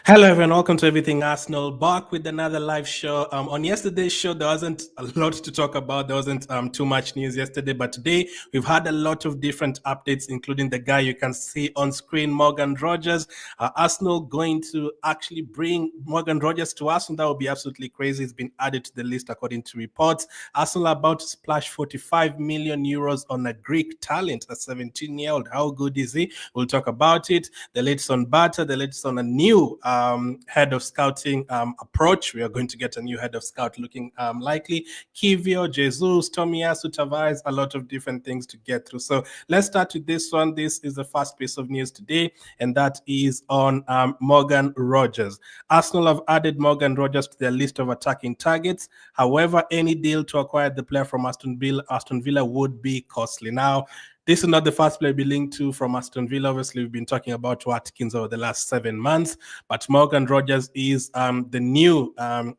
Hello, everyone. Welcome to Everything Arsenal. Back with another live show. On yesterday's show, there wasn't a lot to talk about. There wasn't too much news yesterday, but today we've had a lot of different updates, including the guy you can see on screen, Morgan Rogers. Arsenal going to actually bring Morgan Rogers to Arsenal. That would be absolutely crazy. It's been added to the list according to reports. Arsenal are about to splash 45 million euros on a Greek talent, a 17-year-old. How good is he? We'll talk about it. The latest on Bata, the latest on a new head of scouting approach. We are going to get a new head of scout looking likely. Kiwior, Jesus, Tomiyasu, Tavares, a lot of different things to get through. So let's start with this one. This is the first piece of news today, and that is on Morgan Rogers. Arsenal have added Morgan Rogers to their list of attacking targets. However, any deal to acquire the player from Aston Villa would be costly. Now, this is not the first player we'll be linked to from Aston Villa. Obviously, we've been talking about Watkins over the last 7 months, but Morgan Rogers is the new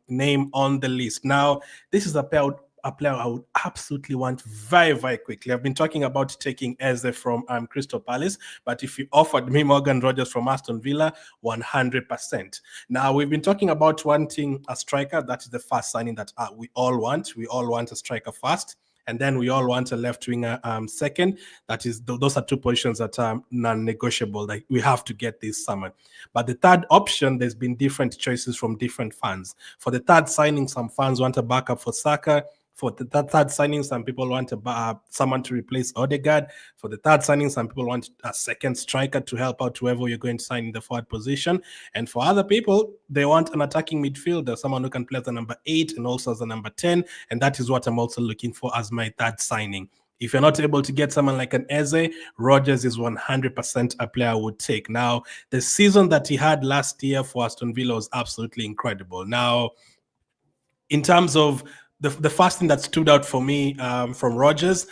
name on the list. Now, this is a player I would absolutely want very, very quickly. I've been talking about taking Eze from Crystal Palace, but if you offered me Morgan Rogers from Aston Villa, 100%. Now, we've been talking about wanting a striker. That is the first signing that we all want. We all want a striker first. And then we all want a left winger second. That is, those are two positions that are non-negotiable. Like we have to get this summer. But the third option, there's been different choices from different fans. For the third signing, some fans want a backup for Saka. For the third signing, some people want someone to replace Odegaard. For the third signing, some people want a second striker to help out whoever you're going to sign in the forward position. And for other people, they want an attacking midfielder, someone who can play as a number 8 and also as a number 10. And that is what I'm also looking for as my third signing. If you're not able to get someone like an Eze, Rogers is 100% a player I would take. Now, the season that he had last year for Aston Villa was absolutely incredible. Now, in terms of the first thing that stood out for me from Rogers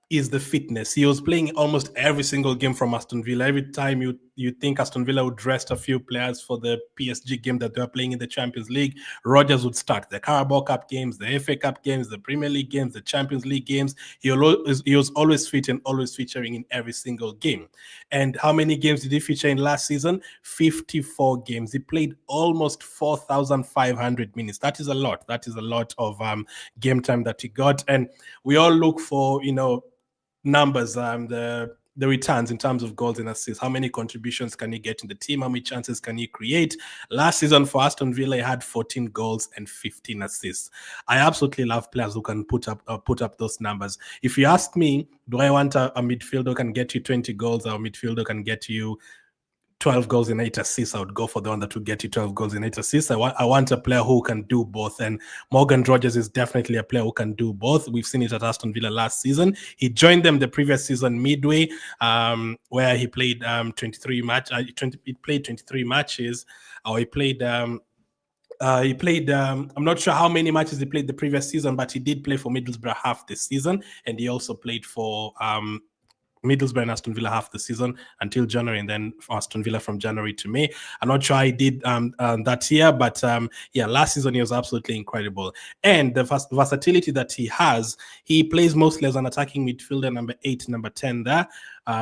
is the fitness. He was playing almost every single game from Aston Villa. Every time you think Aston Villa would rest a few players for the PSG game that they were playing in the Champions League, Rogers would start the Carabao Cup games, the FA Cup games, the Premier League games, the Champions League games. He was always fit and always featuring in every single game. And how many games did he feature in last season? 54 games. He played almost 4,500 minutes. That is a lot. That is a lot of game time that he got. And we all look for, numbers, the returns in terms of goals and assists. How many contributions can he get in the team? How many chances can he create? Last season for Aston Villa, he had 14 goals and 15 assists. I absolutely love players who can put up those numbers. If you ask me, do I want a midfielder who can get you 20 goals or a midfielder who can get you 12 goals and 8 assists? I would go for the one that will get you 12 goals and 8 assists. I want a player who can do both. And Morgan Rogers is definitely a player who can do both. We've seen it at Aston Villa last season. He joined them the previous season midway, where he played 23 matches. He played 23 matches, or he played. I'm not sure how many matches he played the previous season, but he did play for Middlesbrough half this season, and he also played for Middlesbrough and Aston Villa half the season until January, and then Aston Villa from January to May. I'm not sure I did that year, but last season he was absolutely incredible. And the versatility that he has, he plays mostly as an attacking midfielder, number 8, number 10 there.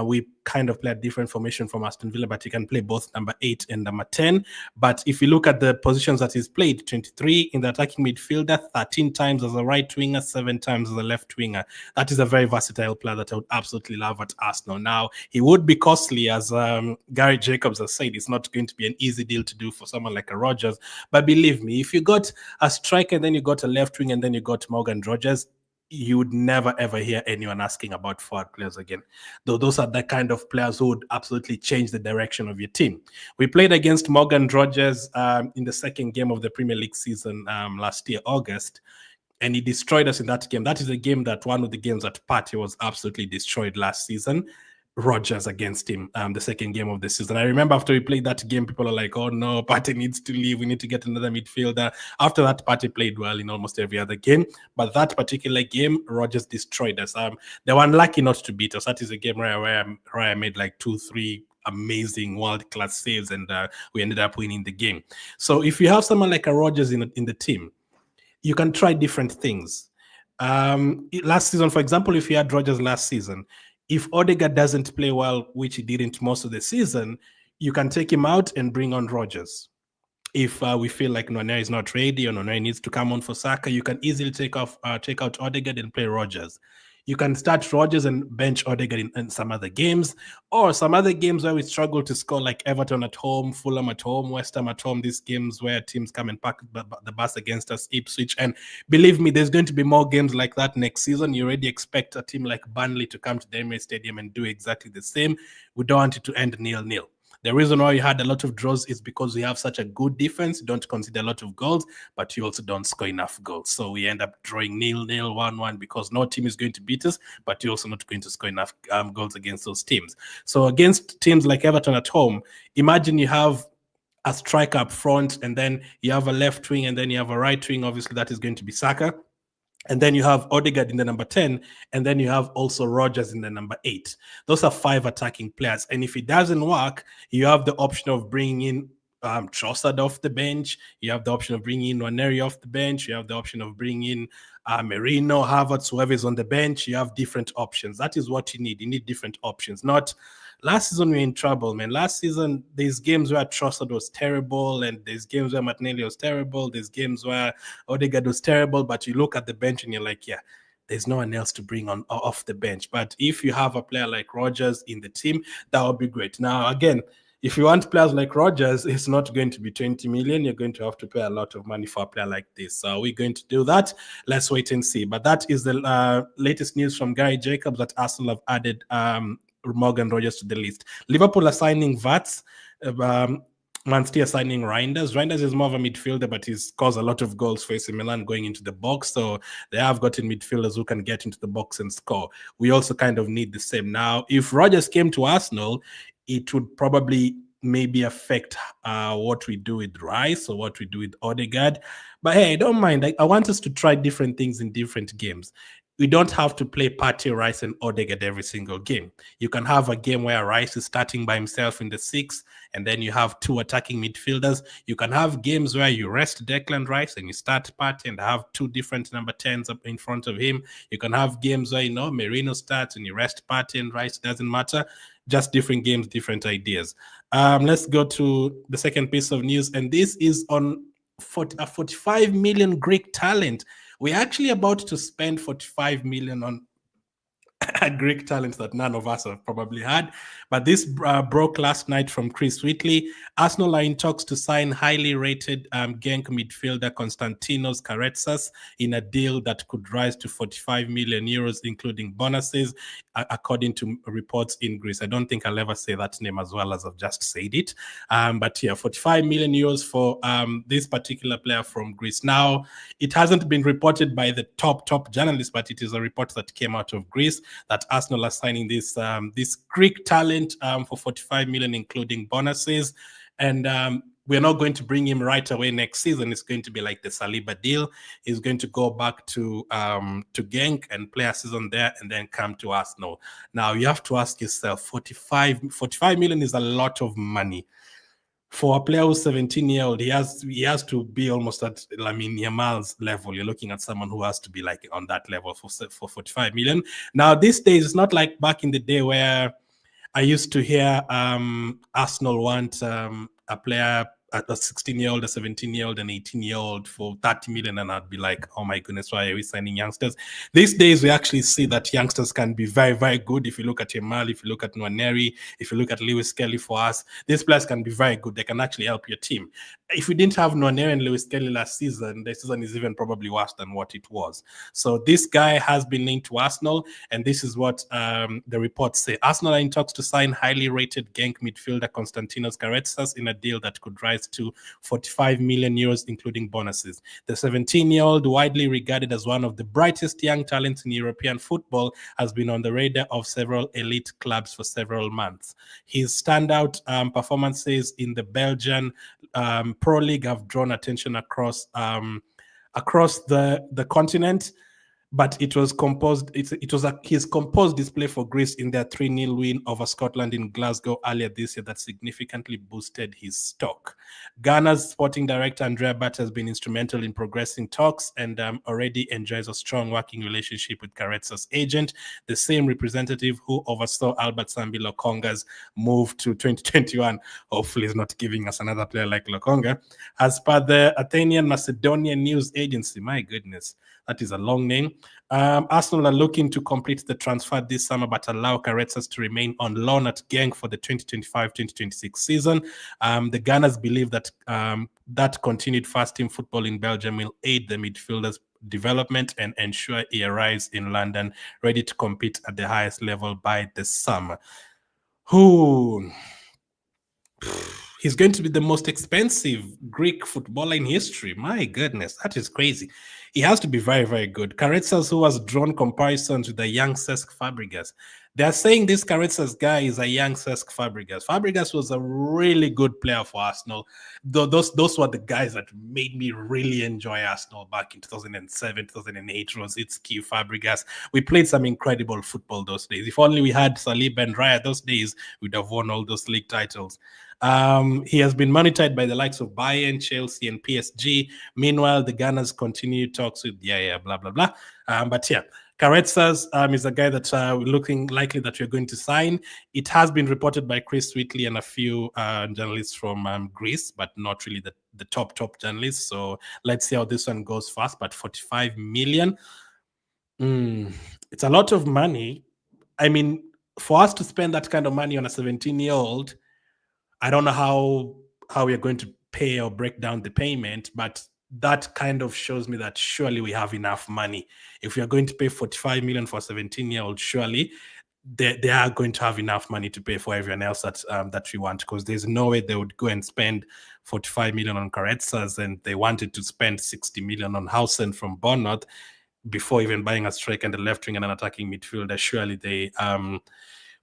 We kind of play a different formation from Aston Villa, but he can play both number 8 and number 10. But if you look at the positions that he's played, 23 in the attacking midfielder, 13 times as a right winger, 7 times as a left winger. That is a very versatile player that I would absolutely love at Arsenal. Now, he would be costly, as Gary Jacobs has said. It's not going to be an easy deal to do for someone like a Rogers. But believe me, if you got a striker, and then you got a left wing, and then you got Morgan Rogers, you would never ever hear anyone asking about forward players again. Though those are the kind of players who would absolutely change the direction of your team. We played against Morgan Rogers in the second game of the Premier League season last year, August, and he destroyed us in that game. That is one of the games that Partey was absolutely destroyed last season. Rogers against him, the second game of the season. I remember after we played that game, people are like, oh no, Partey needs to leave. We need to get another midfielder. After that, Partey played well in almost every other game. But that particular game, Rogers destroyed us. They were unlucky not to beat us. That is a game where I made like 2-3 amazing world-class saves, and we ended up winning the game. So if you have someone like a Rogers in the team, you can try different things. Last season, for example, if you had Rogers last season, if Odegaard doesn't play well, which he didn't most of the season, you can take him out and bring on Rogers. If we feel like Nuno is not ready or Nuno needs to come on for Saka, you can easily take out Odegaard and play Rodgers. You can start Rodgers and bench Odegaard in some other games, or some other games where we struggle to score, like Everton at home, Fulham at home, West Ham at home. These games where teams come and pack the bus against us, Ipswich. And believe me, there's going to be more games like that next season. You already expect a team like Burnley to come to the Emirates Stadium and do exactly the same. We don't want it to end 0-0. The reason why you had a lot of draws is because we have such a good defense. You don't concede a lot of goals, but you also don't score enough goals. So we end up drawing 0-0, 1-1, because no team is going to beat us, but you're also not going to score enough goals against those teams. So against teams like Everton at home, imagine you have a striker up front, and then you have a left wing, and then you have a right wing. Obviously, that is going to be Saka. And then you have Odegaard in the number 10, and then you have also Rodgers in the number 8. Those are 5 attacking players. And if it doesn't work, you have the option of bringing in Trossard off the bench. You have the option of bringing in Nwaneri off the bench. You have the option of bringing in Merino, Havertz, whoever is on the bench. You have different options. That is what you need. You need different options. Not last season we were in trouble, man. Last season, there's games where Trossard was terrible, and there's games where Martinelli was terrible. There's games where Odegaard was terrible, but you look at the bench and you're like, yeah, there's no one else to bring on off the bench. But if you have a player like Rodgers in the team, that would be great. Now, again, if you want players like Rodgers, it's not going to be 20 million. You're going to have to pay a lot of money for a player like this. So are we going to do that? Let's wait and see. But that is the latest news from Gary Jacobs, that Arsenal have added Morgan Rodgers to the list. Liverpool are signing Vats. Man City are signing Reinders. Reinders is more of a midfielder, but he's caused a lot of goals for AC Milan going into the box. So they have gotten midfielders who can get into the box and score. We also kind of need the same. Now, if Rodgers came to Arsenal, it would probably maybe affect what we do with Rice or what we do with Odegaard. But hey, I don't mind. I want us to try different things in different games. We don't have to play Partey, Rice, and Odegaard every single game. You can have a game where Rice is starting by himself in the 6, and then you have 2 attacking midfielders. You can have games where you rest Declan Rice and you start Partey and have 2 different number 10s up in front of him. You can have games where, Merino starts and you rest Partey and Rice. It doesn't matter. Just different games, different ideas. Let's go to the second piece of news, and this is on a 45 million Greek talent. We're actually about to spend 45 million on Greek talents that none of us have probably had. But this broke last night from Chris Whitley. Arsenal are in talks to sign highly rated Genk midfielder Konstantinos Karetsas in a deal that could rise to 45 million euros, including bonuses, according to reports in Greece. I don't think I'll ever say that name as well as I've just said it. But yeah, 45 million euros for this particular player from Greece. Now, it hasn't been reported by the top journalists, but it is a report that came out of Greece that Arsenal are signing this Greek talent for 45 million, including bonuses. And we're not going to bring him right away next season. It's going to be like the Saliba deal. He's going to go back to Genk and play a season there and then come to Arsenal. Now, you have to ask yourself, 45 million is a lot of money. For a player who's 17-year-old, he has to be almost at Yamal's level. You're looking at someone who has to be like on that level for 45 million. Now, these days, it's not like back in the day where I used to hear Arsenal want a player, a 16-year-old, a 17-year-old, an 18-year-old for 30 million, and I'd be like, oh my goodness, why are we signing youngsters? These days, we actually see that youngsters can be very, very good. If you look at Yamal, if you look at Nwaneri, if you look at Lewis Kelly for us, these players can be very good. They can actually help your team. If we didn't have Nwaneri and Lewis Kelly last season, the season is even probably worse than what it was. So this guy has been linked to Arsenal, and this is what the reports say. Arsenal are in talks to sign highly rated Genk midfielder Konstantinos Karetsas in a deal that could rise to 45 million euros, including bonuses. The 17-year-old, widely regarded as one of the brightest young talents in European football, has been on the radar of several elite clubs for several months. His standout performances in the Belgian Pro League have drawn attention across the continent. but it was composed. It was his composed display for Greece in their 3-0 win over Scotland in Glasgow earlier this year that significantly boosted his stock. Ghana's sporting director Andrea Bat has been instrumental in progressing talks and already enjoys a strong working relationship with Karetsas' agent, the same representative who oversaw Albert Sambi Lokonga's move to 2021. Hopefully, he's not giving us another player like Lokonga. As per the Athenian Macedonian news agency, my goodness, that is a long name. Arsenal are looking to complete the transfer this summer, but allow Karetsas to remain on loan at Genk for the 2025-2026 season. The Gunners believe that that continued fast-team football in Belgium will aid the midfielder's development and ensure he arrives in London ready to compete at the highest level by the summer. He's going to be the most expensive Greek footballer in history. My goodness, that is crazy. He has to be very, very good. Karetsas, who has drawn comparisons with the young Cesc Fabregas. They are saying this Karetsas guy is a young Cesc Fabregas. Fabregas was a really good player for Arsenal. Those were the guys that made me really enjoy Arsenal back in 2007, 2008. Rosicky, Fabregas. We played some incredible football those days. If only we had Saliba and Raya those days, we'd have won all those league titles. He has been monitored by the likes of Bayern, Chelsea, and PSG. Meanwhile, the Gunners continue talks with blah blah blah. But yeah, Karetsas is a guy that looking likely that we're going to sign. It has been reported by Chris Wheatley and a few journalists from Greece, but not really the top journalists. So let's see how this one goes fast. But 45 million, it's a lot of money. I mean, for us to spend that kind of money on a 17-year-old, I don't know how we are going to pay or break down the payment, but that kind of shows me that surely we have enough money. If we are going to pay 45 million for a 17-year-old, surely they are going to have enough money to pay for everyone else that we want, because there's no way they would go and spend 45 million on Karetsas and they wanted to spend 60 million on Hausen from Bournemouth before even buying a striker and a left wing and an attacking midfielder. Surely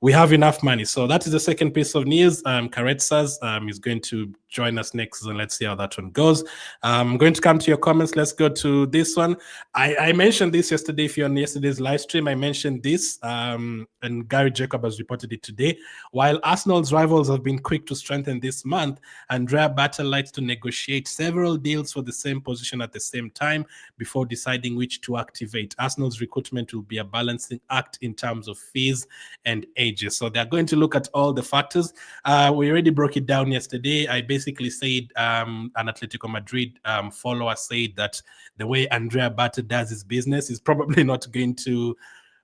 we have enough money. So that is the second piece of news. Karetsas is going to join us next season. Let's see how that one goes. I'm going to come to your comments. Let's go to this one. I mentioned this yesterday. If you're on yesterday's live stream, I mentioned this, and Gary Jakub has reported it today. While Arsenal's rivals have been quick to strengthen this month, Andrea Battle likes to negotiate several deals for the same position at the same time before deciding which to activate. Arsenal's recruitment will be a balancing act in terms of fees and ages. So they're going to look at all the factors. We already broke it down yesterday. I basically said an Atletico Madrid follower said that the way Andrea Bata does his business is probably not going to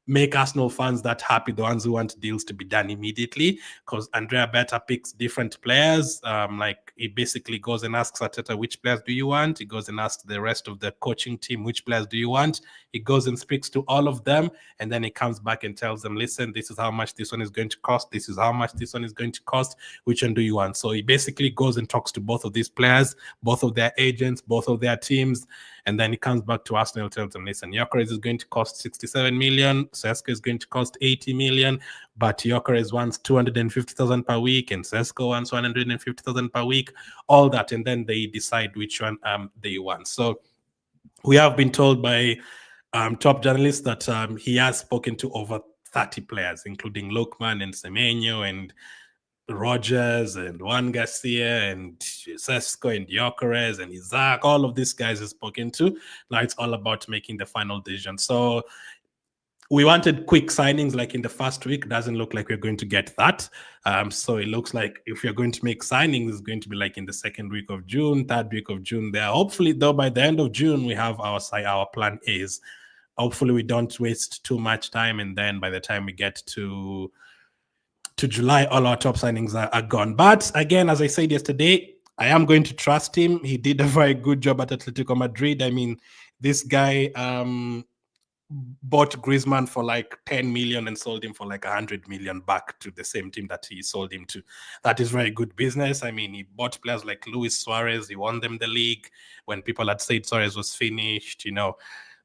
make Arsenal fans that happy, the ones who want deals to be done immediately, because Andrea Bata picks different players. Like he basically goes and asks Arteta, which players do you want? He goes and asks the rest of the coaching team, which players do you want? He goes and speaks to all of them, and then he comes back and tells them, listen, this is how much this one is going to cost. This is how much this one is going to cost. Which one do you want? So he basically goes and talks to both of these players, both of their agents, both of their teams, and then he comes back to Arsenal and tells them, listen, Gyökeres is going to cost 67 million, Sesko is going to cost 80 million, but Gyökeres wants 250,000 per week and Sesko wants 150,000 per week, all that, and then they decide which one they want. So we have been told by top journalists that he has spoken to over 30 players, including Lokman and Semenyo and Rogers and Juan Garcia and Sesko and Gyökeres and Isaac. All of these guys is spoken to. Now it's all about making the final decision. So we wanted quick signings like in the first week. Doesn't look like we're going to get that. So it looks like if you're going to make signings, it's going to be like in the second week of June, third week of June there. Hopefully, though, by the end of June, we have our plan A's. Hopefully, we don't waste too much time. And then by the time we get to July, all our top signings are gone. But again, as I said yesterday, I am going to trust him. He did a very good job at Atletico Madrid. I mean, this guy bought Griezmann for like 10 million and sold him for like 100 million back to the same team that he sold him to. That is very good business. I mean, he bought players like Luis Suarez. He won them the league when people had said Suarez was finished,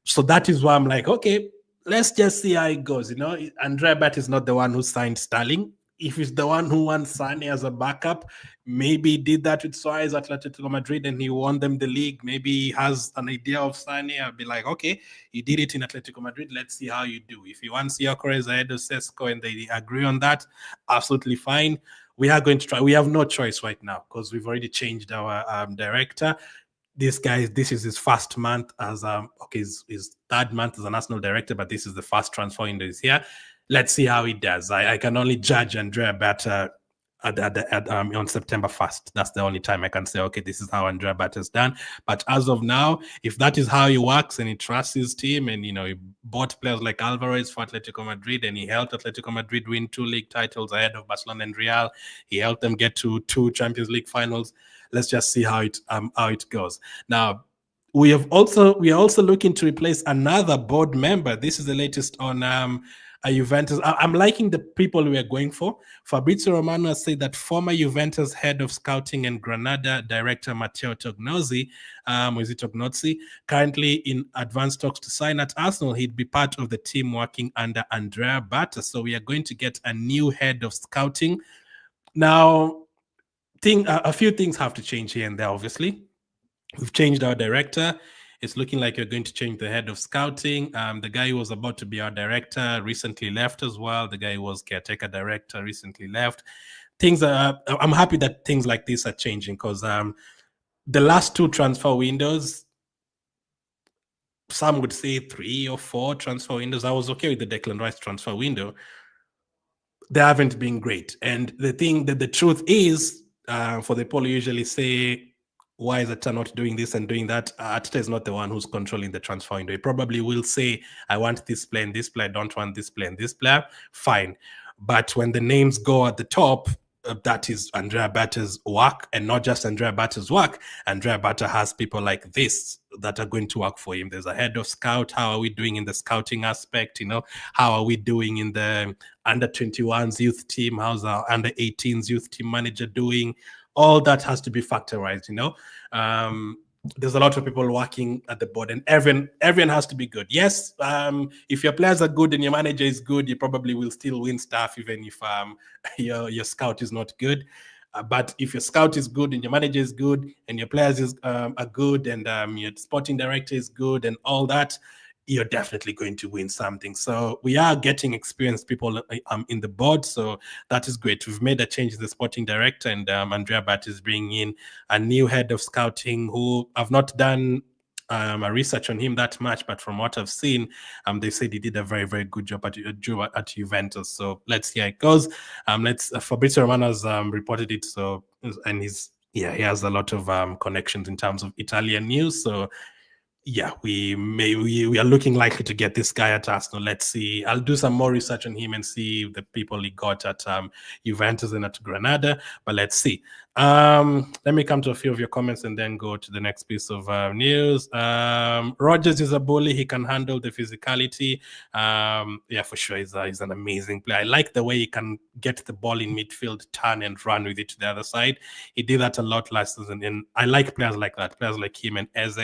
So that is why I'm like, okay, let's just see how it goes. Andrea Bat is not the one who signed Sterling. if he's the one who won Sane as a backup, maybe he did that with Suarez at Atletico Madrid and he won them the league. Maybe he has an idea of Sane. I'll be like, okay, you did it in Atletico Madrid. Let's see how you do. If he wants Gyökeres ahead of Sesko and they agree on that, absolutely fine. We are going to try. We have no choice right now because we've already changed our director. This is his first month as his third month as a national director, but this is the first transfer window this year. Let's see how he does. I can only judge Andrea better on September 1st. That's the only time I can say, okay, this is how Andrea Berta's done. But as of now, if that is how he works and he trusts his team and, he bought players like Alvarez for Atletico Madrid and he helped Atletico Madrid win 2 league titles ahead of Barcelona and Real. He helped them get to 2 Champions League finals. Let's just see how it goes. Now, we are also looking to replace another board member. This is the latest on Juventus. I'm liking the people we are going for. Fabrizio Romano said that former Juventus head of scouting and Granada director Matteo Tognozzi, currently in advanced talks to sign at Arsenal. He'd be part of the team working under Andrea Berta. So we are going to get a new head of scouting. Now, a few things have to change here and there, obviously. We've changed our director. It's looking like you're going to change the head of scouting. The guy who was about to be our director recently left as well. The guy who was caretaker director recently left. I'm happy that things like this are changing because the last 2 transfer windows, some would say 3 or 4 transfer windows. I was okay with the Declan Rice transfer window. They haven't been great. And the truth is, for the poll, usually say, why is Ateta not doing this and doing that? Ateta is not the one who's controlling the transfer window. He probably will say, I want this player and this player, I don't want this player and this player. Fine. But when the names go at the top, that is Andrea Berta's work, and not just Andrea Berta's work. Andrea Berta has people like this that are going to work for him. There's a head of scout. How are we doing in the scouting aspect? How are we doing in the under 21s youth team? How's our under 18s youth team manager doing? All that has to be factorized, there's a lot of people working at the board and everyone has to be good. Yes, if your players are good and your manager is good, you probably will still win stuff even if your scout is not good. But if your scout is good and your manager is good and your players are good and your sporting director is good and all that, you're definitely going to win something. So we are getting experienced people in the board. So that is great. We've made a change in the sporting director, and Andrea Berta is bringing in a new head of scouting who I've not done a research on him that much, but from what I've seen, they said he did a very, very good job at Juventus. So let's see how it goes. Fabrizio Romano has reported it. So, and he has a lot of connections in terms of Italian news. So yeah, we are looking likely to get this guy at Arsenal. Let's see. I'll do some more research on him and see the people he got at Juventus and at Granada. But let's see. Let me come to a few of your comments and then go to the next piece of news. Rogers is a bully. He can handle the physicality. Yeah, for sure. He's an amazing player. I like the way he can get the ball in midfield, turn and run with it to the other side. He did that a lot last season. And I like players like that, players like him and Eze.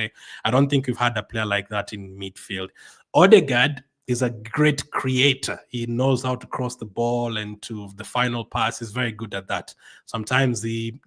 I don't think we've had a player like that in midfield. Odegaard is a great creator. He knows how to cross the ball and to the final pass. He's very good at that. Sometimes he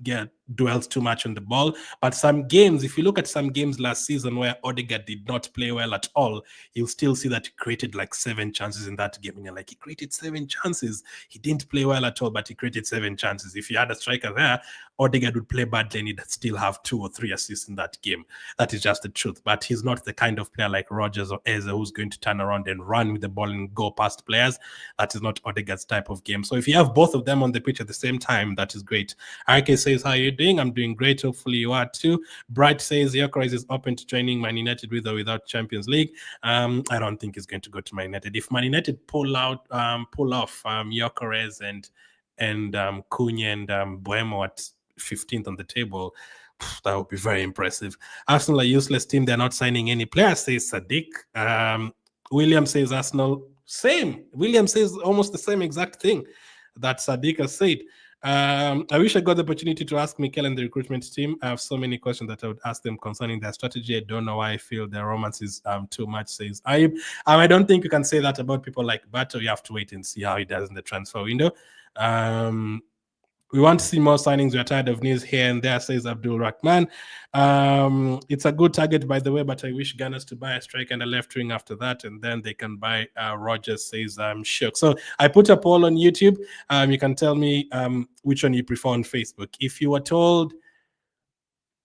dwells too much on the ball. But some games, if you look at some games last season where Odegaard did not play well at all, you'll still see that he created like 7 chances in that game. And you're like, he created 7 chances. He didn't play well at all, but he created 7 chances. If you had a striker there, Odegaard would play badly and he'd still have 2 or 3 assists in that game. That is just the truth. But he's not the kind of player like Rogers or Eze who's going to turn around and run with the ball and go past players. That is not Odegaard's type of game. So if you have both of them on the pitch at the same time, that is great. RK says, how are you doing? I'm doing great. Hopefully you are too. Bright says, Gyökeres is open to joining Man United with or without Champions League. I don't think he's going to go to Man United. If Man United pull off Gyökeres and Cunha and Buemo at 15th on the table, that would be very impressive. Arsenal are a useless team. They're not signing any players, says Sadiq. William says Arsenal, same. William says almost the same exact thing that Sadiq has said. I wish I got the opportunity to ask Mikel and the recruitment team. I have so many questions that I would ask them concerning their strategy. I don't know why I feel their romance is too much, says I don't think you can say that about people like Bato. You have to wait and see how he does in the transfer window. We want to see more signings. We're tired of news here and there, says Abdul Rahman. It's a good target, by the way, but I wish Gunners to buy a striker and a left wing after that, and then they can buy Rogers, says Shook. So I put a poll on YouTube. You can tell me which one you prefer on Facebook. If you were told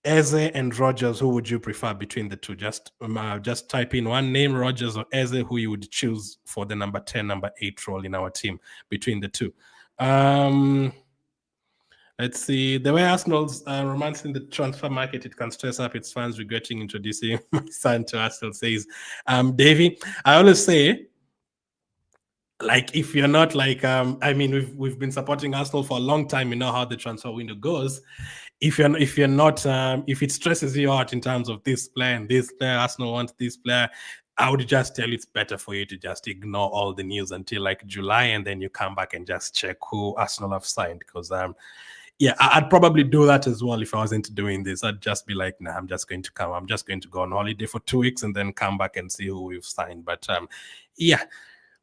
Eze and Rogers, who would you prefer between the two? Just type in one name, Rogers or Eze, who you would choose for the number 10, number 8 role in our team between the two. Let's see. The way Arsenal's romancing the transfer market, it can stress up its fans regretting introducing my son to Arsenal, says Davey. I always say, like, if you're not like, I mean, we've been supporting Arsenal for a long time. You know how the transfer window goes. If you're not, if it stresses you out in terms of this player and this player, Arsenal wants this player, I would just tell you it's better for you to just ignore all the news until like July, and then you come back and just check who Arsenal have signed, because yeah, I'd probably do that as well if I wasn't doing this. I'd just be like, nah, I'm just going to go on holiday for 2 weeks and then come back and see who we've signed. But yeah,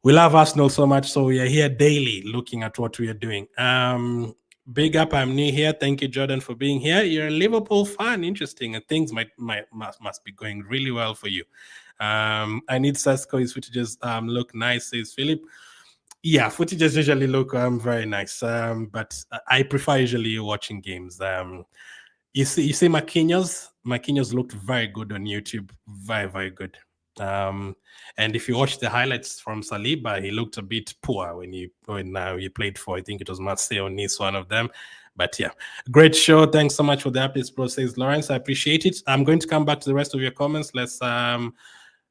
we love Arsenal so much, so we are here daily looking at what we are doing. Big up, I'm new here. Thank you, Jordan, for being here. You're a Liverpool fan. Interesting, and things must be going really well for you. I need Sesko. His footages look nice, says Philip. Yeah, footages usually look very nice, but I prefer usually watching games. You see Marquinhos looked very good on YouTube, very, very good. And if you watch the highlights from Saliba, he looked a bit poor when he played for, I think it was Marseille or Nice, one of them. But yeah, great show. Thanks so much for the updates, bro, says Lawrence. I appreciate it. I'm going to come back to the rest of your comments.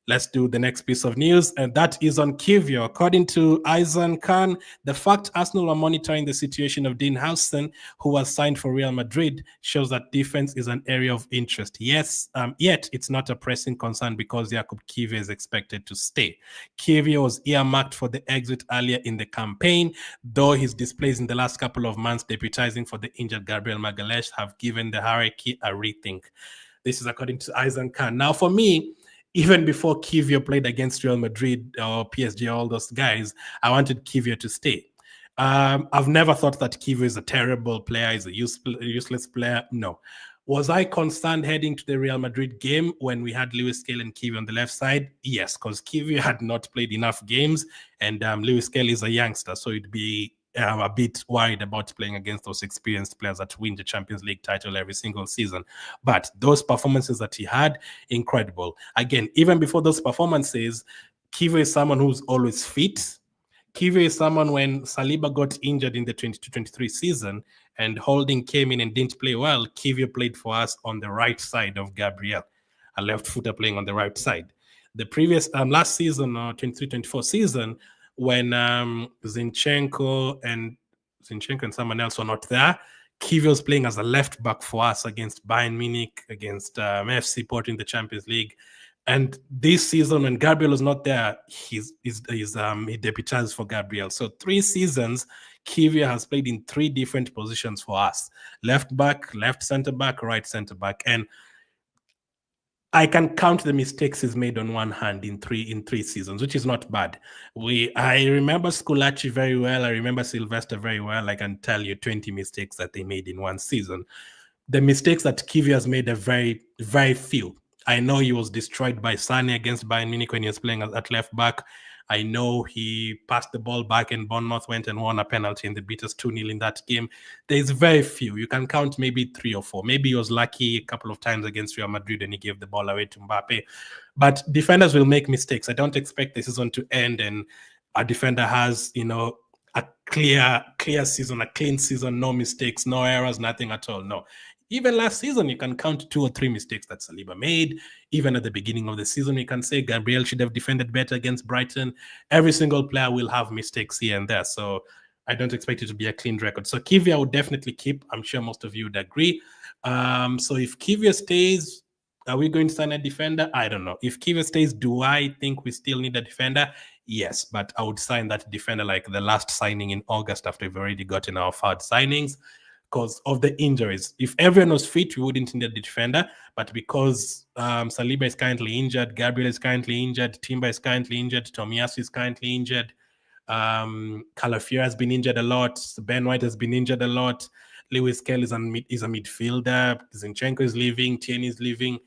Let's do the next piece of news, and that is on Kiwior. According to Aizan Khan, the fact Arsenal are monitoring the situation of Dean Howson, who was signed for Real Madrid, shows that defense is an area of interest. Yes, yet it's not a pressing concern because Jakub Kiwior is expected to stay. Kiwior was earmarked for the exit earlier in the campaign, though his displays in the last couple of months deputizing for the injured Gabriel Magalhaes have given the hierarchy a rethink. This is according to Aizan Khan. Now, for me, even before Kiwior played against Real Madrid or PSG, all those guys, I wanted Kiwior to stay. I've never thought that Kiwior is a terrible player, is a useless player. No. Was I concerned heading to the Real Madrid game when we had Lewis Skelly and Kiwior on the left side? Yes, because Kiwior had not played enough games, and Lewis Skelly is a youngster, so it'd be a bit worried about playing against those experienced players that win the Champions League title every single season. But those performances that he had, incredible. Again, even before those performances, Kiwior is someone who's always fit. Kiwior is someone, when Saliba got injured in the 22-23 season and Holding came in and didn't play well, Kiwior played for us on the right side of Gabriel, a left footer playing on the right side. The previous last season, 23-24 season, when Zinchenko and someone else were not there, Kiwior was playing as a left back for us against Bayern Munich, against FC Porto in the Champions League. And this season, when Gabriel is not there, he debutizes for Gabriel. So 3 seasons, Kiwior has played in 3 different positions for us: left back, left center back, right center back. And I can count the mistakes he's made on one hand in three seasons, which is not bad. I remember Sculacci very well. I remember Sylvester very well. I can tell you 20 mistakes that they made in one season. The mistakes that Kiwior has made are very, very few. I know he was destroyed by Sane against Bayern Munich when he was playing at left back. I know he passed the ball back and Bournemouth went and won a penalty and they beat us 2-0 in that game. There's very few. You can count maybe 3 or 4. Maybe he was lucky a couple of times against Real Madrid and he gave the ball away to Mbappe. But defenders will make mistakes. I don't expect the season to end and a defender has, a clear season, a clean season, no mistakes, no errors, nothing at all. No. Even last season, you can count 2 or 3 mistakes that Saliba made. Even at the beginning of the season, you can say Gabriel should have defended better against Brighton. Every single player will have mistakes here and there. So I don't expect it to be a clean record. So Kiwior I would definitely keep. I'm sure most of you would agree. So if Kiwior stays, are we going to sign a defender? I don't know. If Kiwior stays, do I think we still need a defender? Yes, but I would sign that defender like the last signing in August after we've already gotten our third signings because of the injuries. If everyone was fit, we wouldn't need a defender. But because Saliba is currently injured, Gabriel is currently injured, Timber is currently injured, Tomiyasu is currently injured, Calafiori has been injured a lot, Ben White has been injured a lot, Lewis Kelly is a midfielder, Zinchenko is leaving, Tierney is leaving.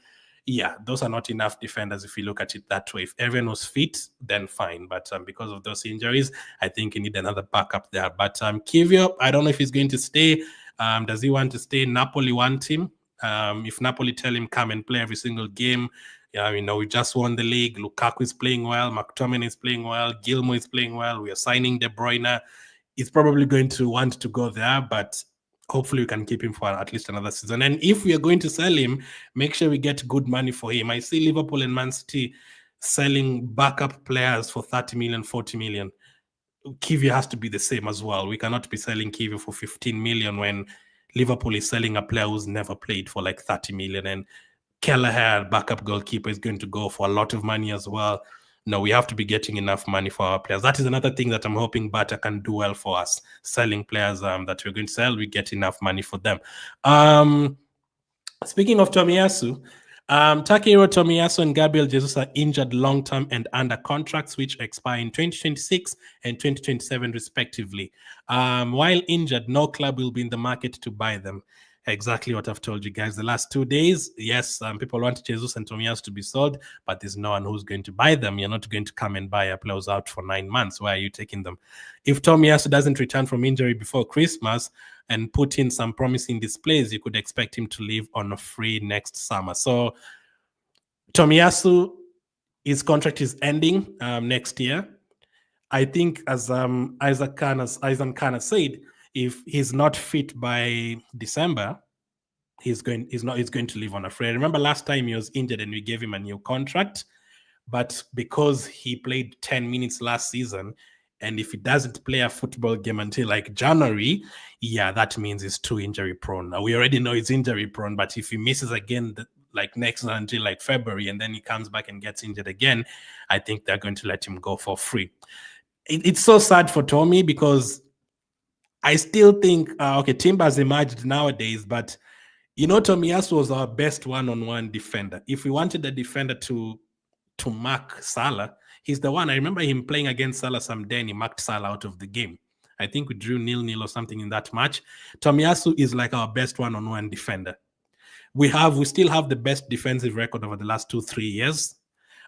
Yeah, those are not enough defenders if you look at it that way. If everyone was fit, then fine. But because of those injuries, I think you need another backup there. But Kiwior, I don't know if he's going to stay. Does he want to stay? Napoli want him. If Napoli tell him come and play every single game, we just won the league. Lukaku is playing well. McTominay is playing well. Gilmour is playing well. We are signing De Bruyne. He's probably going to want to go there, but hopefully we can keep him for at least another season. And if we are going to sell him, make sure we get good money for him. I see Liverpool and Man City selling backup players for 30 million, 40 million. Kiwior has to be the same as well. We cannot be selling Kiwior for 15 million when Liverpool is selling a player who's never played for like 30 million. And Kelleher, backup goalkeeper, is going to go for a lot of money as well. No, we have to be getting enough money for our players. That is another thing that I'm hoping Bata can do well for us. Selling players that we're going to sell, we get enough money for them. Speaking of Tomiyasu, Takehiro, Tomiyasu, and Gabriel Jesus are injured long-term and under contracts which expire in 2026 and 2027 respectively. While injured, no club will be in the market to buy them. Exactly what I've told you guys the last 2 days. Yes, people want Jesus and Tomiyasu to be sold, but there's no one who's going to buy them. You're not going to come and buy a player out for 9 months. Why are you taking them? If Tomiyasu doesn't return from injury before Christmas and put in some promising displays, you could expect him to leave on a free next summer. So Tomiyasu, his contract is ending next year. I think, as Isaac Kana said, if he's not fit by December, he's going to leave on a free. I remember last time he was injured and we gave him a new contract, but because he played 10 minutes last season, and if he doesn't play a football game until like January, yeah, that means he's too injury prone. Now we already know he's injury prone, but if he misses again like next until like February and then he comes back and gets injured again, I think they're going to let him go for free. It's so sad for Tommy because I still think, Timber has emerged nowadays, but Tomiyasu was our best one-on-one defender. If we wanted a defender to mark Salah, he's the one. I remember him playing against Salah someday and he marked Salah out of the game. I think we drew 0-0 or something in that match. Tomiyasu is like our best one-on-one defender. We still have the best defensive record over the last 2-3 years.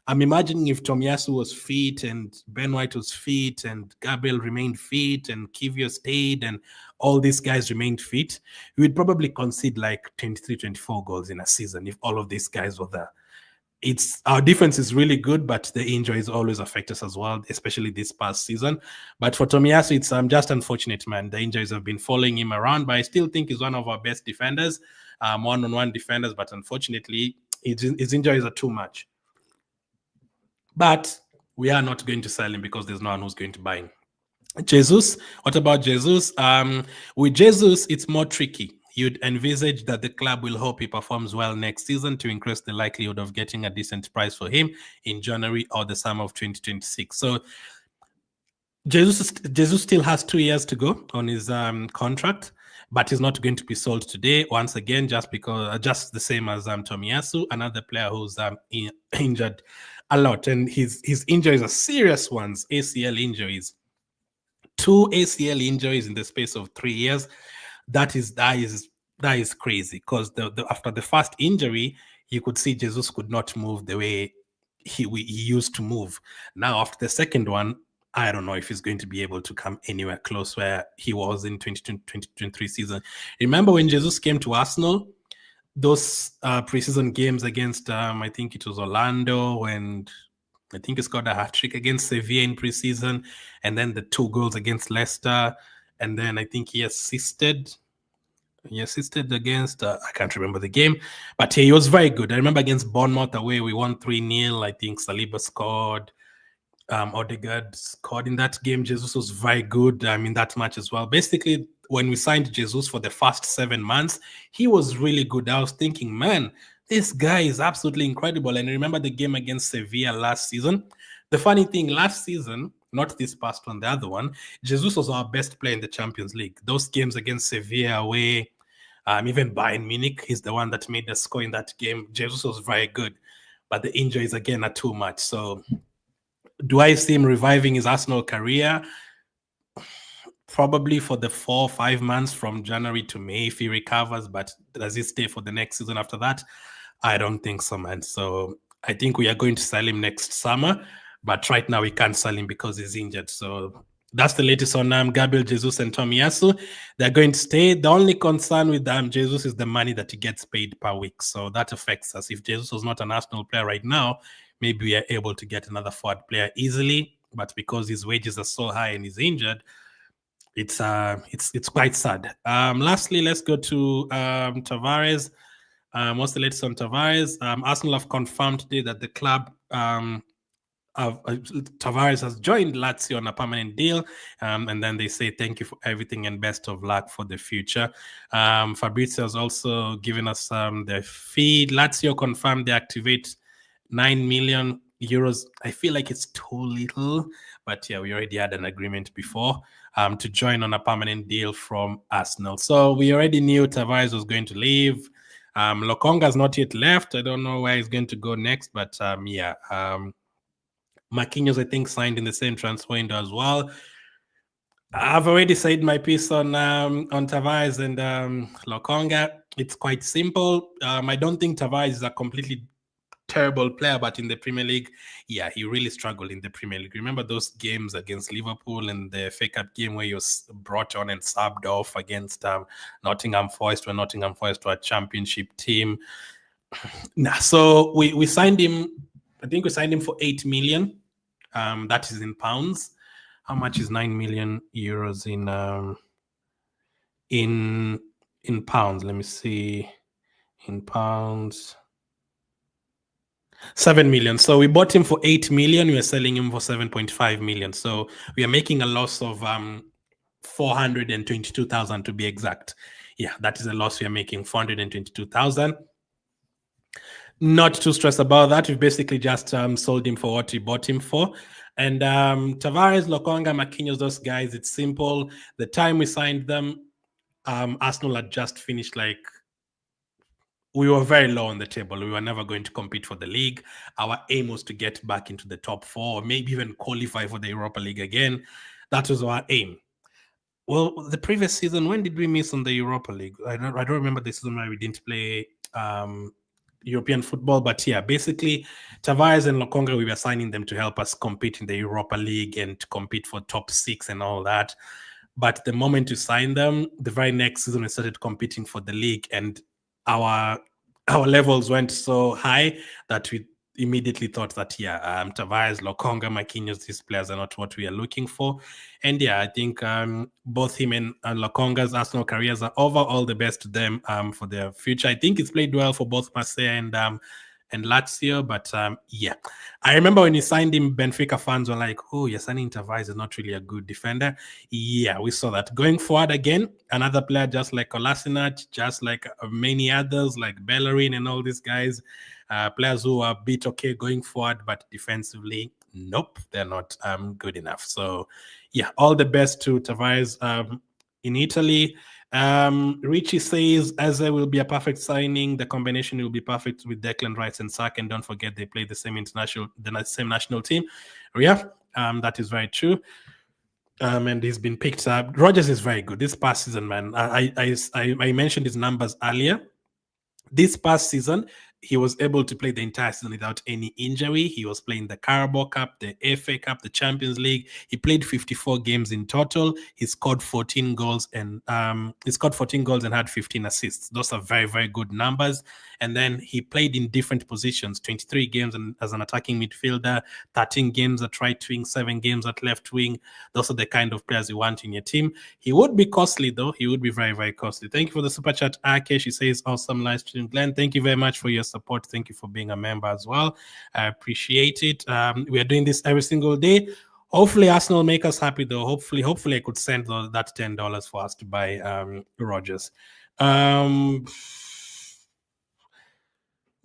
I'm imagining if Tomiyasu was fit and Ben White was fit and Gabriel remained fit and Kiwior stayed and all these guys remained fit, we would probably concede like 23, 24 goals in a season if all of these guys were there. Our defense is really good, but the injuries always affect us as well, especially this past season. But for Tomiyasu, it's just unfortunate, man. The injuries have been following him around, but I still think he's one of our best defenders, one-on-one defenders, but unfortunately, his injuries are too much. But we are not going to sell him because there's no one who's going to buy him. Jesus, what about Jesus? With Jesus, it's more tricky. You'd envisage that the club will hope he performs well next season to increase the likelihood of getting a decent price for him in January or the summer of 2026. So Jesus still has 2 years to go on his contract, but he's not going to be sold today. Once again, just the same as Tomiyasu, another player who's injured a lot, and his injuries are serious ones. ACL injuries, 2 ACL injuries in the space of 3 years. That is crazy because after the first injury, you could see Jesus could not move the way he used to move. Now after the second one, I don't know if he's going to be able to come anywhere close where he was in 2023 season. Remember when Jesus came to Arsenal? Those preseason games against, I think it was Orlando, and I think he scored a hat-trick against Sevilla in preseason, and then the 2 goals against Leicester, and then I think he assisted against, I can't remember the game, but he was very good. I remember against Bournemouth away, we won 3-0. I think Saliba scored. Odegaard scored in that game. Jesus was very good in that match as well. Basically, when we signed Jesus for the first 7 months, he was really good. I was thinking, man, this guy is absolutely incredible. And I remember the game against Sevilla last season. The funny thing, last season, not this past one, the other one, Jesus was our best player in the Champions League. Those games against Sevilla away, even Bayern Munich, he's the one that made the score in that game. Jesus was very good, but the injuries again are too much. So, do I see him reviving his Arsenal career? Probably for the 4 or 5 months from January to May if he recovers, but does he stay for the next season after that? I don't think so, man. So I think we are going to sell him next summer, but right now we can't sell him because he's injured. So that's the latest on Gabriel, Jesus, and Tomiyasu. They're going to stay. The only concern with Jesus is the money that he gets paid per week. So that affects us. If Jesus was not an Arsenal player right now, maybe we are able to get another forward player easily. But because his wages are so high and he's injured, it's quite sad. Lastly, let's go to Tavarez. What's the latest on Tavares? Arsenal have confirmed today that the club Tavares has joined Lazio on a permanent deal, and then they say thank you for everything and best of luck for the future. Fabrizio has also given us the feed. Lazio confirmed they activate 9 million euros. I feel like it's too little, but yeah, we already had an agreement before to join on a permanent deal from Arsenal. So we already knew Tavares was going to leave. Lokonga's not yet left. I don't know where he's going to go next, but Marquinhos, I think, signed in the same transfer window as well. I've already said my piece on Tavares and Lokonga. It's quite simple. I don't think Tavares is a completely terrible player, but in the Premier League, yeah, he really struggled in the Premier League. Remember those games against Liverpool and the FA Cup game where he was brought on and subbed off against Nottingham Forest, when Nottingham Forest were a championship team. So we signed him. I think we signed him for 8 million. That is in pounds. How much is 9 million euros in pounds? Let me see. In pounds. 7 million. So we bought him for 8 million. We are selling him for 7.5 million. So we are making a loss of 422,000 to be exact. Yeah, that is a loss we are making, 422,000. Not too stressed about that. We basically just sold him for what we bought him for. And Tavares, Lokonga, Marquinhos, those guys, it's simple. The time we signed them, Arsenal had just finished we were very low on the table. We were never going to compete for the league. Our aim was to get back into the top 4, or maybe even qualify for the Europa League again. That was our aim. Well, the previous season, when did we miss on the Europa League? I don't remember the season where we didn't play European football, but yeah, basically, Tavares and Lokonga, we were signing them to help us compete in the Europa League and to compete for top 6 and all that. But the moment you sign them, the very next season we started competing for the league, and our levels went so high that we immediately thought that Tavares, Lokonga, Marquinhos, these players are not what we are looking for. And yeah, I think both him and Lokonga's Arsenal careers are over. All the best to them for their future. I think it's played well for both Marseille and Lazio, but yeah, I remember when you signed him, Benfica fans were like, "Oh, you're signing Tavares is not really a good defender." Yeah, we saw that. Going forward again, another player just like Kolasinac, just like many others like Bellerin and all these guys, players who are a bit okay going forward, but defensively, nope, they're not good enough. So yeah, all the best to Tavares in Italy. Richie says Eze will be a perfect signing. The combination will be perfect with Declan Rice and Saka. And don't forget they play the same national team. Yeah, that is very true. And he's been picked up. Rodgers is very good this past season, man. I mentioned his numbers earlier. This past season, he was able to play the entire season without any injury. He was playing the Carabao Cup, the FA Cup, the Champions League. He played 54 games in total. He scored 14 goals and had 15 assists. Those are very, very good numbers. And then he played in different positions: 23 games as an attacking midfielder, 13 games at right wing, 7 games at left wing. Those are the kind of players you want in your team. He would be costly, though. He would be very, very costly. Thank you for the super chat, Ake. She says, awesome live stream. Glenn, thank you very much for your support. Thank you for being a member as well. I appreciate it. We are doing this every single day. Hopefully Arsenal make us happy, though. Hopefully I could send that $10 for us to buy Rodgers.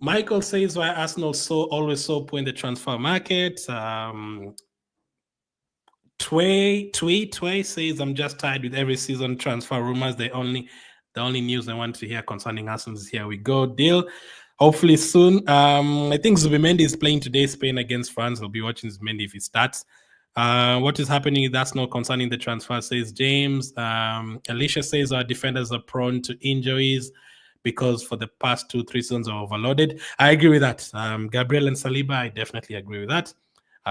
Michael says why Arsenal always so poor in the transfer market. Tway says I'm just tired with every season transfer rumors. The only news I want to hear concerning Arsenal is here we go. Deal. Hopefully soon. I think Zubimendi is playing today, Spain against France. I'll be watching Zubimendi if he starts. What is happening with Arsenal concerning the transfer, says James. Alicia says our defenders are prone to injuries because for the past 2-3 seasons are overloaded. I agree with that. Gabriel and Saliba, I definitely agree with that.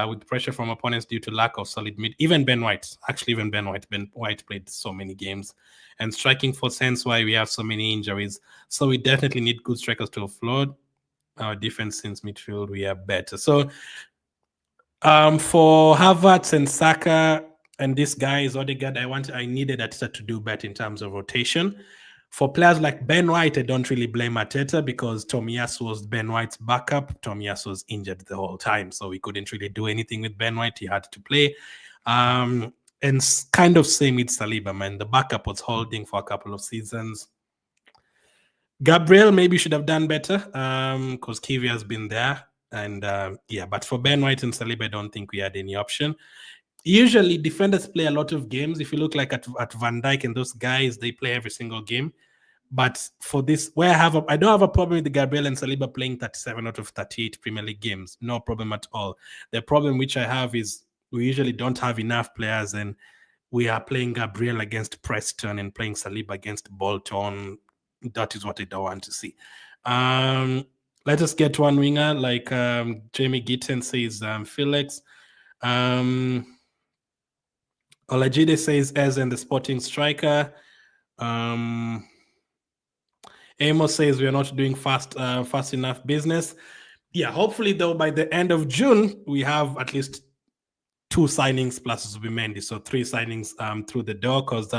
With pressure from opponents due to lack of solid mid. Even Ben White played so many games. And striking for sense why we have so many injuries. So we definitely need good strikers to offload. Our defense since midfield, we are better. So for Havertz and Saka and this guy is Odegaard, I needed Arteta to do better in terms of rotation. For players like Ben White, I don't really blame Arteta because Tomiyasu was Ben White's backup. Tomiyasu was injured the whole time, so we couldn't really do anything with Ben White. He had to play. And kind of same with Saliba, man. The backup was holding for a couple of seasons. Gabriel maybe should have done better because Kiwior has been there. And but for Ben White and Saliba, I don't think we had any option. Usually defenders play a lot of games. If you look like at Van Dijk and those guys, they play every single game. But for this, I don't have a problem with the Gabriel and Saliba playing 37 out of 38 Premier League games. No problem at all. The problem which I have is we usually don't have enough players, and we are playing Gabriel against Preston and playing Saliba against Bolton. That is what I don't want to see. Let us get one winger like Jamie Gitten says Felix. Olajide says Ez and the Sporting striker. Amos says we are not doing fast enough business. Yeah, hopefully though by the end of June we have at least 2 signings plus Zubimendi, so 3 signings through the door. Because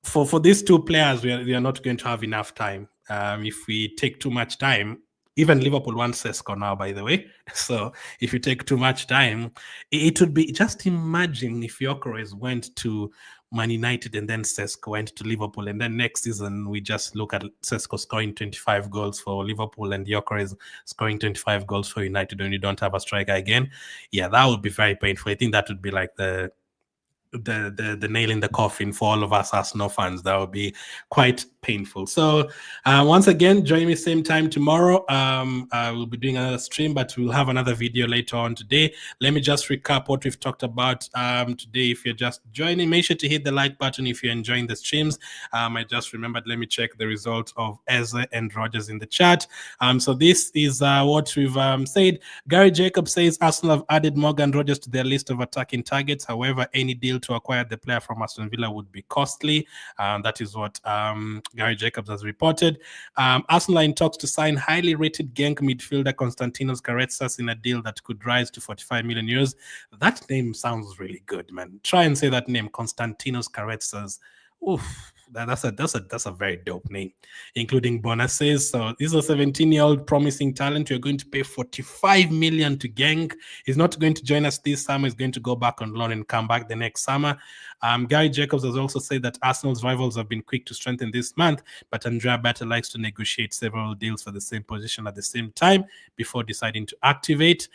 for these 2 players we are not going to have enough time. If we take too much time. Even Liverpool wants Sesko now, by the way. So if you take too much time, it would be, just imagine if Gyökeres went to Man United and then Sesko went to Liverpool, and then next season we just look at Sesko scoring 25 goals for Liverpool and Gyökeres scoring 25 goals for United when you don't have a striker again. Yeah, that would be very painful. I think that would be like the nail in the coffin for all of us Arsenal fans. That would be quite painful. So once again, join me same time tomorrow. We'll be doing another stream, but we'll have another video later on today. Let me just recap what we've talked about today. If you're just joining, make sure to hit the like button if you're enjoying the streams. I just remembered, let me check the result of Eze and Rogers in the chat. So this is what we've said. Gary Jacob says Arsenal have added Morgan Rogers to their list of attacking targets. However, any deal to acquire the player from Aston Villa would be costly. That is what Gary Jacobs has reported. Arsenal are in talks to sign highly rated Genk midfielder Konstantinos Karetsas in a deal that could rise to 45 million euros. That name sounds really good, man. Try and say that name, Konstantinos Karetsas. Oof, that's a very dope name, including bonuses. So this is a 17-year-old promising talent. You're going to pay 45 million to Genk. He's not going to join us this summer. He's going to go back on loan and come back the next summer. Gary Jacobs has also said that Arsenal's rivals have been quick to strengthen this month, but Andrea Berta likes to negotiate several deals for the same position at the same time before deciding to activate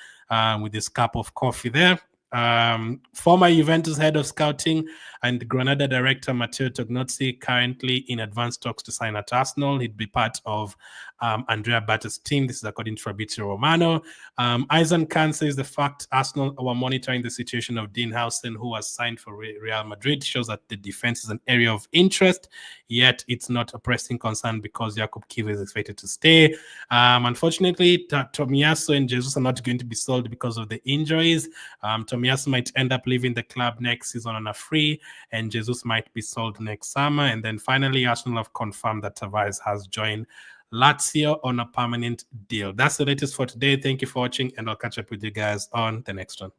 with this cup of coffee there. Former Juventus head of scouting and Granada director Matteo Tognozzi currently in advanced talks to sign at Arsenal. He'd be part of Andrea Berta's team. This is according to Fabrizio Romano. Eisen Khan says the fact Arsenal were monitoring the situation of Dean Howson, who was signed for Real Madrid, shows that the defense is an area of interest, yet it's not a pressing concern because Jakub Kiwior is expected to stay. Unfortunately, Tomiyasu and Jesus are not going to be sold because of the injuries. Tomiyasu might end up leaving the club next season on a free, and Jesus might be sold next summer. And then finally, Arsenal have confirmed that Tavares has joined Lazio on a permanent deal. That's the latest for today. Thank you for watching, and I'll catch up with you guys on the next one.